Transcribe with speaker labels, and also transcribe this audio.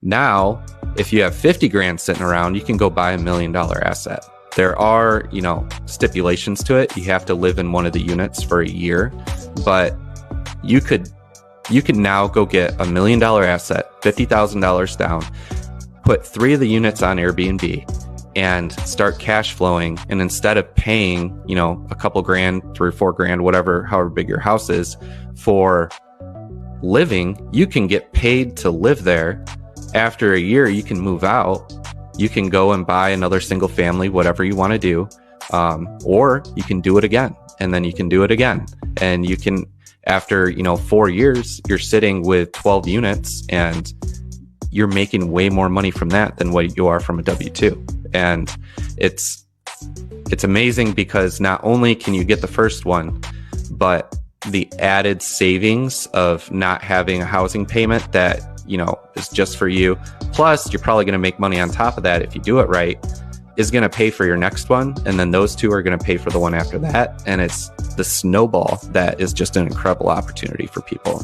Speaker 1: Now, if you have 50 grand sitting around, you can go buy $1 million asset. There are, stipulations to it. You have to live in one of the units for a year, but you can now go get $1 million asset, $50,000 down, put 3 of the units on Airbnb and start cash flowing. And instead of paying, a couple grand, 3 or 4 grand, whatever, however big your house is for living, you can get paid to live there. After a year, you can move out. You can go and buy another single family, whatever you want to do. Or you can do it again, and then you can do it again. And you can, after, 4 years, you're sitting with 12 units and you're making way more money from that than what you are from a W-2. And it's amazing because not only can you get the first one, but the added savings of not having a housing payment that, is just for you. Plus, you're probably going to make money on top of that if you do it right, is going to pay for your next one. And then those 2 are going to pay for the one after that. And it's the snowball that is just an incredible opportunity for people.